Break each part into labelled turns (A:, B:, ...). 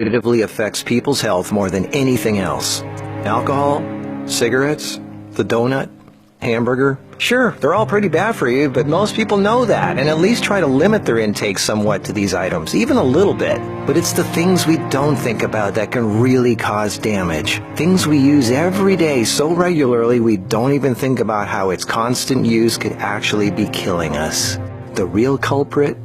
A: negatively affects people's health more than anything else. Alcohol, cigarettes, the donut, hamburger. Sure, they're all pretty bad for you, but most people know that and at least try to limit their intake somewhat to these items, even a little bit. But it's the things we don't think about that can really cause damage. Things we use every day so regularly we don't even think about how its constant use could actually be killing us. The real culprit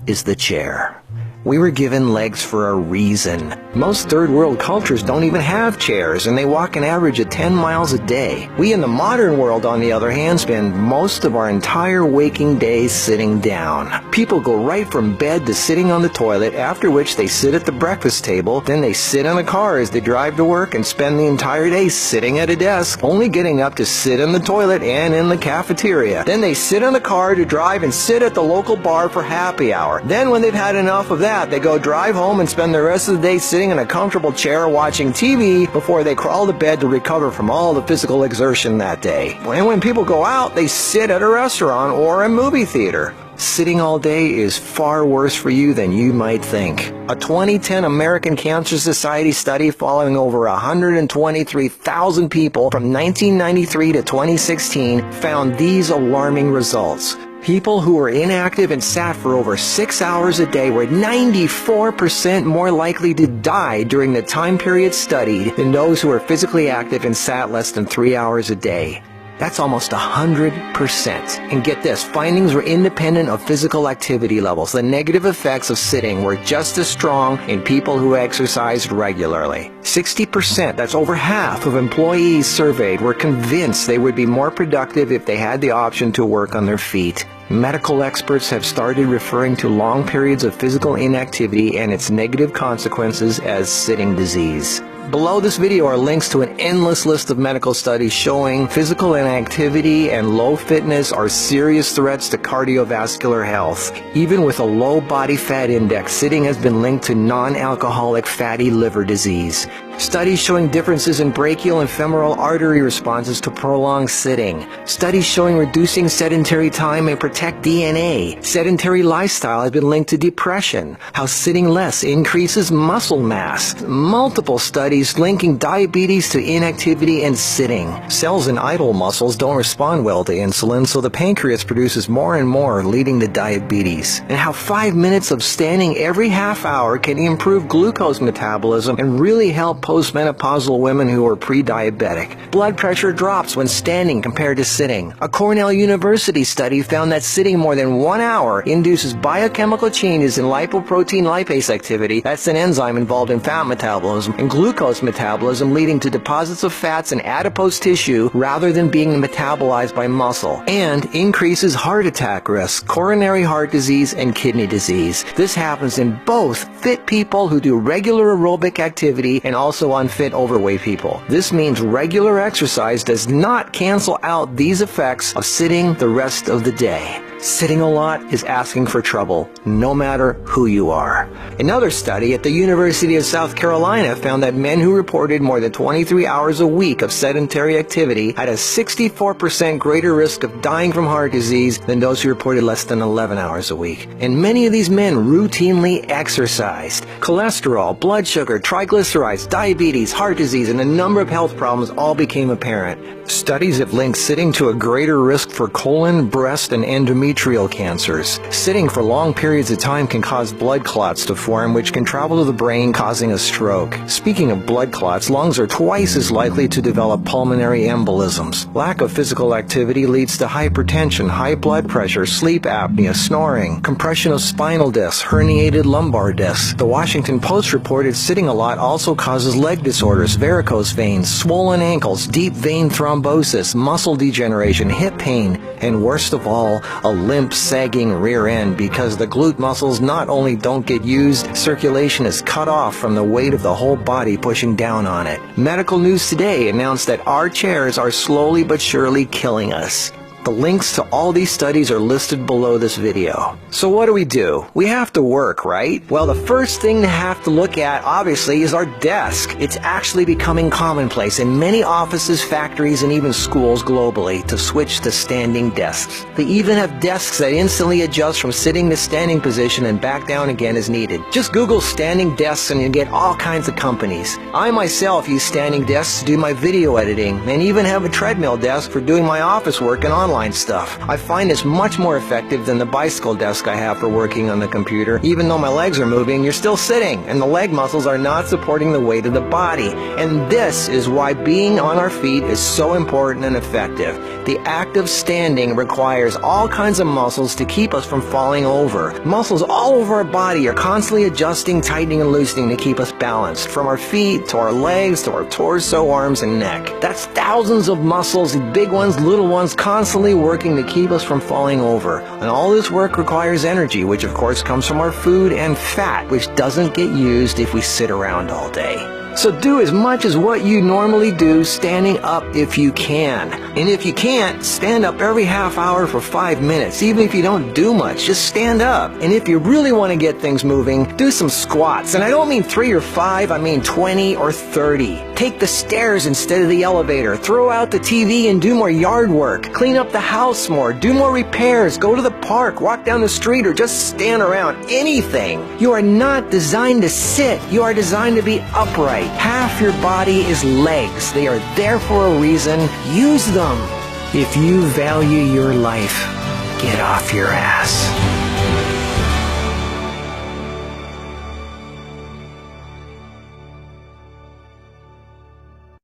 A: is the chair. We were given legs for a reason. Most third world cultures don't even have chairs, and they walk an average of 10 miles a day. We in the modern world, on the other hand, spend most of our entire waking days sitting down. People go right from bed to sitting on the toilet, after which they sit at the breakfast table, then they sit in a car as they drive to work and spend the entire day sitting at a desk, only getting up to sit in the toilet and in the cafeteria. Then they sit in the car to drive and sit at the local bar for happy hour. Then when they've had enough of that, they go drive home and spend the rest of the day sitting in a comfortable chair watching TV before they crawl to bed to recover from all the physical exertion that day. And when people go out, they sit at a restaurant or a movie theater. Sitting all day is far worse for you than you might think. A 2010 American Cancer Society study following over 123,000 people from 1993 to 2016 found these alarming results. People who were inactive and sat for over 6 hours a day were 94% more likely to die during the time period studied than those who were physically active and sat less than 3 hours a day. That's almost 100%. And get this, findings were independent of physical activity levels. The negative effects of sitting were just as strong in people who exercised regularly. 60%, that's over half of employees surveyed, were convinced they would be more productive if they had the option to work on their feet. Medical experts have started referring to long periods of physical inactivity and its negative consequences as sitting disease. Below this video are links to an endless list of medical studies showing physical inactivity and low fitness are serious threats to cardiovascular health. Even with a low body fat index, sitting has been linked to non-alcoholic fatty liver disease. Studies showing differences in brachial and femoral artery responses to prolonged sitting. Studies showing reducing sedentary time may protect DNA. Sedentary lifestyle has been linked to depression. How sitting less increases muscle mass. Multiple studies linking diabetes to inactivity and sitting. Cells in idle muscles don't respond well to insulin, so the pancreas produces more and more, leading to diabetes. And how 5 minutes of standing every half hour can improve glucose metabolism and really help postmenopausal women who are pre-diabetic. Blood pressure drops when standing compared to sitting. A Cornell University study found that sitting more than 1 hour induces biochemical changes in lipoprotein lipase activity, that's an enzyme involved in fat metabolism, and glucose metabolism, leading to deposits of fats in adipose tissue rather than being metabolized by muscle, and increases heart attack risk, coronary heart disease, and kidney disease. This happens in both fit people who do regular aerobic activity and also unfit overweight people. This means regular exercise does not cancel out these effects of sitting the rest of the day. Sitting a lot is asking for trouble, no matter who you are. Another study at the University of South Carolina found that men who reported more than 23 hours a week of sedentary activity had a 64% greater risk of dying from heart disease than those who reported less than 11 hours a week. And many of these men routinely exercised. Cholesterol, blood sugar, triglycerides, diabetes, heart disease, and a number of health problems all became apparent. Studies have linked sitting to a greater risk for colon, breast, and endometrial cancers. Sitting for long periods of time can cause blood clots to form, which can travel to the brain, causing a stroke. Speaking of blood clots, lungs are twice as likely to develop pulmonary embolisms. Lack of physical activity leads to hypertension, high blood pressure, sleep apnea, snoring, compression of spinal discs, herniated lumbar discs. The Washington Post reported sitting a lot also causes leg disorders, varicose veins, swollen ankles, deep vein thrombosis, muscle degeneration, hip pain, and worst of all, a limp, sagging rear end because the glute muscles not only don't get used, circulation is cut off from the weight of the whole body pushing down on it. Medical News Today announced that our chairs are slowly but surely killing us. The links to all these studies are listed below this video. So what do? We have to work, right? Well, the first thing to have to look at, obviously, is our desk. It's actually becoming commonplace in many offices, factories, and even schools globally to switch to standing desks. They even have desks that instantly adjust from sitting to standing position and back down again as needed. Just Google standing desks and you get all kinds of companies. I myself use standing desks to do my video editing and even have a treadmill desk for doing my office work and online stuff. I find this much more effective than the bicycle desk I have for working on the computer. Even though my legs are moving, you're still sitting, and the leg muscles are not supporting the weight of the body. And this is why being on our feet is so important and effective. The act of standing requires all kinds of muscles to keep us from falling over. Muscles all over our body are constantly adjusting, tightening, and loosening to keep us balanced, from our feet to our legs to our torso, arms, and neck. That's thousands of muscles, big ones, little ones, constantly working to keep us from falling over. And all this work requires energy, which of course comes from our food, and fat, which doesn't get used if we sit around all day. So do as much as what you normally do standing up if you can. And if you can't, stand up every half hour for 5 minutes. Even if you don't do much, just stand up. And if you really want to get things moving, do some squats. And I don't mean 3 or 5, I mean 20 or 30. Take the stairs instead of the elevator. Throw out the TV and do more yard work. Clean up the house more. Do more repairs. Go to the park. Walk down the street or just stand around. Anything. You are not designed to sit. You are designed to be upright. Half your body is legs. They are there for a reason. Use them. If you value your life, get off your ass.